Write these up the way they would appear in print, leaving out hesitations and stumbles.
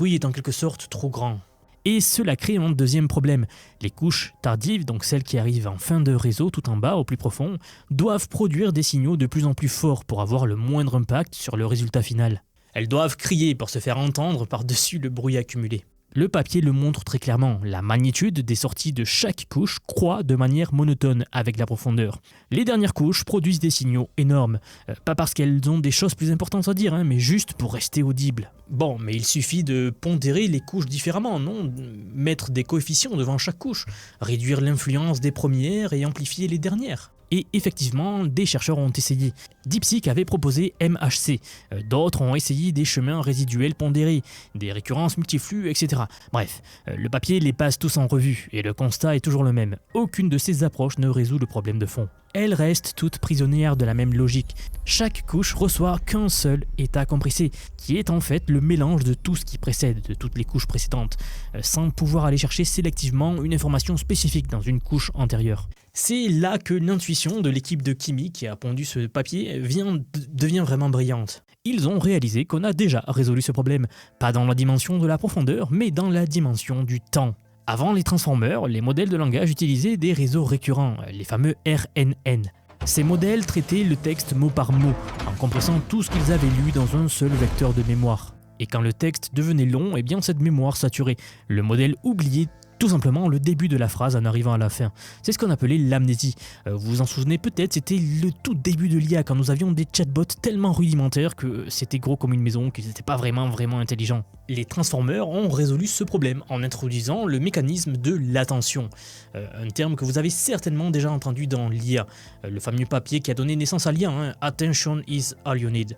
bruit est en quelque sorte trop grand. Et cela crée un deuxième problème. Les couches tardives, donc celles qui arrivent en fin de réseau tout en bas, au plus profond, doivent produire des signaux de plus en plus forts pour avoir le moindre impact sur le résultat final. Elles doivent crier pour se faire entendre par-dessus le bruit accumulé. Le papier le montre très clairement, la magnitude des sorties de chaque couche croît de manière monotone avec la profondeur. Les dernières couches produisent des signaux énormes, pas parce qu'elles ont des choses plus importantes à dire, mais juste pour rester audibles. Bon, mais il suffit de pondérer les couches différemment, non? Mettre des coefficients devant chaque couche, réduire l'influence des premières et amplifier les dernières. Et effectivement, des chercheurs ont essayé. DeepSeek avait proposé MHC, d'autres ont essayé des chemins résiduels pondérés, des récurrences multiflux, etc. Bref, le papier les passe tous en revue, et le constat est toujours le même. Aucune de ces approches ne résout le problème de fond. Elles restent toutes prisonnières de la même logique. Chaque couche reçoit qu'un seul état compressé, qui est en fait le mélange de tout ce qui précède, de toutes les couches précédentes, sans pouvoir aller chercher sélectivement une information spécifique dans une couche antérieure. C'est là que l'intuition de l'équipe de Kimi qui a pondu ce papier devient vraiment brillante. Ils ont réalisé qu'on a déjà résolu ce problème, pas dans la dimension de la profondeur, mais dans la dimension du temps. Avant les transformers, les modèles de langage utilisaient des réseaux récurrents, les fameux RNN. Ces modèles traitaient le texte mot par mot, en compressant tout ce qu'ils avaient lu dans un seul vecteur de mémoire. Et quand le texte devenait long, cette mémoire saturait. Le modèle oubliait tout simplement le début de la phrase en arrivant à la fin. C'est ce qu'on appelait l'amnésie. Vous vous en souvenez peut-être, c'était le tout début de l'IA, quand nous avions des chatbots tellement rudimentaires que c'était gros comme une maison, qu'ils n'étaient pas vraiment intelligents. Les transformers ont résolu ce problème en introduisant le mécanisme de l'attention, un terme que vous avez certainement déjà entendu dans l'IA, le fameux papier qui a donné naissance à l'IA, Attention is all you need.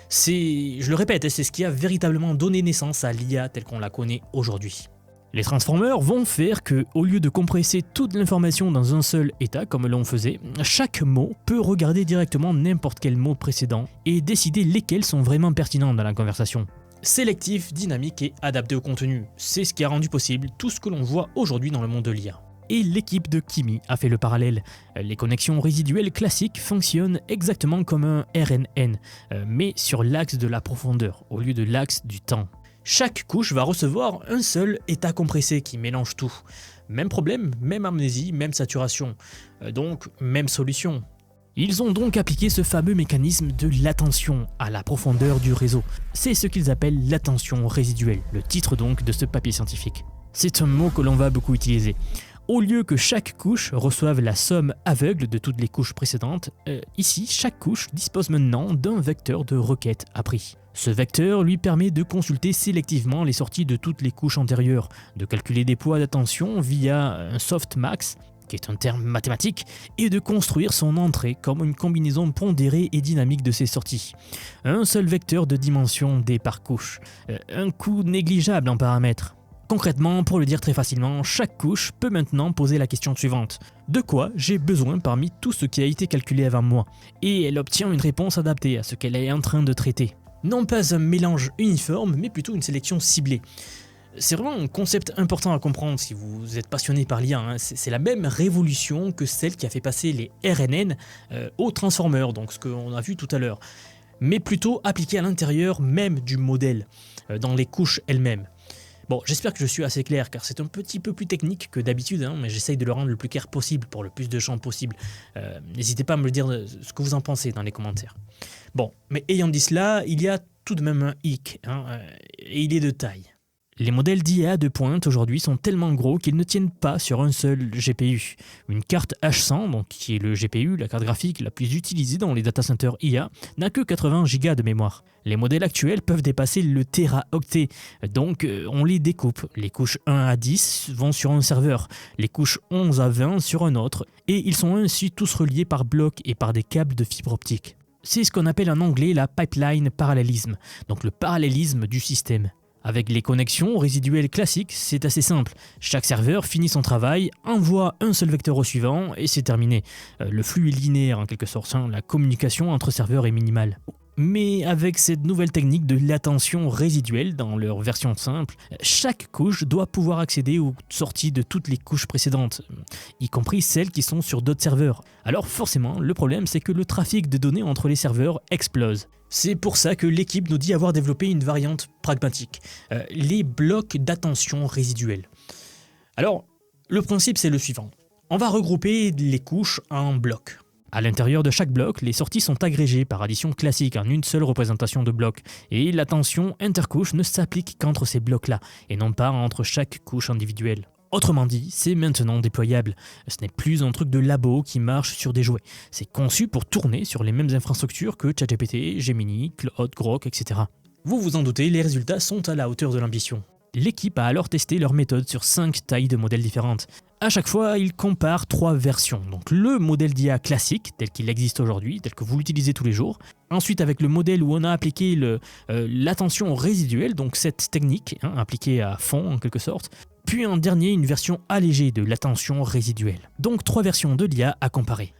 Je le répète, c'est ce qui a véritablement donné naissance à l'IA telle qu'on la connaît aujourd'hui. Les transformers vont faire que, au lieu de compresser toute l'information dans un seul état comme l'on faisait, chaque mot peut regarder directement n'importe quel mot précédent et décider lesquels sont vraiment pertinents dans la conversation. Sélectif, dynamique et adapté au contenu, c'est ce qui a rendu possible tout ce que l'on voit aujourd'hui dans le monde de l'IA. Et l'équipe de Kimi a fait le parallèle. Les connexions résiduelles classiques fonctionnent exactement comme un RNN, mais sur l'axe de la profondeur au lieu de l'axe du temps. Chaque couche va recevoir un seul état compressé qui mélange tout. Même problème, même amnésie, même saturation. Donc, même solution. Ils ont donc appliqué ce fameux mécanisme de l'attention à la profondeur du réseau. C'est ce qu'ils appellent l'attention résiduelle, le titre donc de ce papier scientifique. C'est un mot que l'on va beaucoup utiliser. Au lieu que chaque couche reçoive la somme aveugle de toutes les couches précédentes, ici, chaque couche dispose maintenant d'un vecteur de requête appris. Ce vecteur lui permet de consulter sélectivement les sorties de toutes les couches antérieures, de calculer des poids d'attention via un softmax, qui est un terme mathématique, et de construire son entrée comme une combinaison pondérée et dynamique de ses sorties. Un seul vecteur de dimension D par couche, un coût négligeable en paramètres. Concrètement, pour le dire très facilement, chaque couche peut maintenant poser la question suivante. De quoi j'ai besoin parmi tout ce qui a été calculé avant moi? Et elle obtient une réponse adaptée à ce qu'elle est en train de traiter. Non pas un mélange uniforme, mais plutôt une sélection ciblée. C'est vraiment un concept important à comprendre si vous êtes passionné par l'IA. C'est la même révolution que celle qui a fait passer les RNN aux transformers, donc ce qu'on a vu tout à l'heure. Mais plutôt appliqué à l'intérieur même du modèle, dans les couches elles-mêmes. Bon, j'espère que je suis assez clair, car c'est un petit peu plus technique que d'habitude, mais j'essaye de le rendre le plus clair possible pour le plus de gens possible. N'hésitez pas à me le dire ce que vous en pensez dans les commentaires. Bon, mais ayant dit cela, il y a tout de même un hic, et il est de taille. Les modèles d'IA de pointe aujourd'hui sont tellement gros qu'ils ne tiennent pas sur un seul GPU. Une carte H100, donc qui est le GPU, la carte graphique la plus utilisée dans les data centers IA, n'a que 80 Go de mémoire. Les modèles actuels peuvent dépasser le téraoctet, donc on les découpe. Les couches 1 à 10 vont sur un serveur, les couches 11 à 20 sur un autre, et ils sont ainsi tous reliés par blocs et par des câbles de fibre optique. C'est ce qu'on appelle en anglais la pipeline parallélisme, donc le parallélisme du système. Avec les connexions résiduelles classiques, c'est assez simple. Chaque serveur finit son travail, envoie un seul vecteur au suivant et c'est terminé. Le flux est linéaire en quelque sorte, la communication entre serveurs est minimale. Mais avec cette nouvelle technique de l'attention résiduelle dans leur version simple, chaque couche doit pouvoir accéder aux sorties de toutes les couches précédentes, y compris celles qui sont sur d'autres serveurs. Alors forcément, le problème c'est que le trafic de données entre les serveurs explose. C'est pour ça que l'équipe nous dit avoir développé une variante pragmatique, les blocs d'attention résiduels. Alors, le principe c'est le suivant. On va regrouper les couches en blocs. À l'intérieur de chaque bloc, les sorties sont agrégées par addition classique en une seule représentation de bloc, et l'attention intercouche ne s'applique qu'entre ces blocs-là, et non pas entre chaque couche individuelle. Autrement dit, c'est maintenant déployable. Ce n'est plus un truc de labo qui marche sur des jouets. C'est conçu pour tourner sur les mêmes infrastructures que ChatGPT, Gemini, Claude, Grok, etc. Vous vous en doutez, les résultats sont à la hauteur de l'ambition. L'équipe a alors testé leur méthode sur 5 tailles de modèles différentes. À chaque fois, ils comparent 3 versions. Donc le modèle d'IA classique, tel qu'il existe aujourd'hui, tel que vous l'utilisez tous les jours. Ensuite, avec le modèle où on a appliqué l'attention résiduelle, donc cette technique, appliquée à fond en quelque sorte. Puis en dernier, une version allégée de l'attention résiduelle. Donc 3 versions de l'IA à comparer.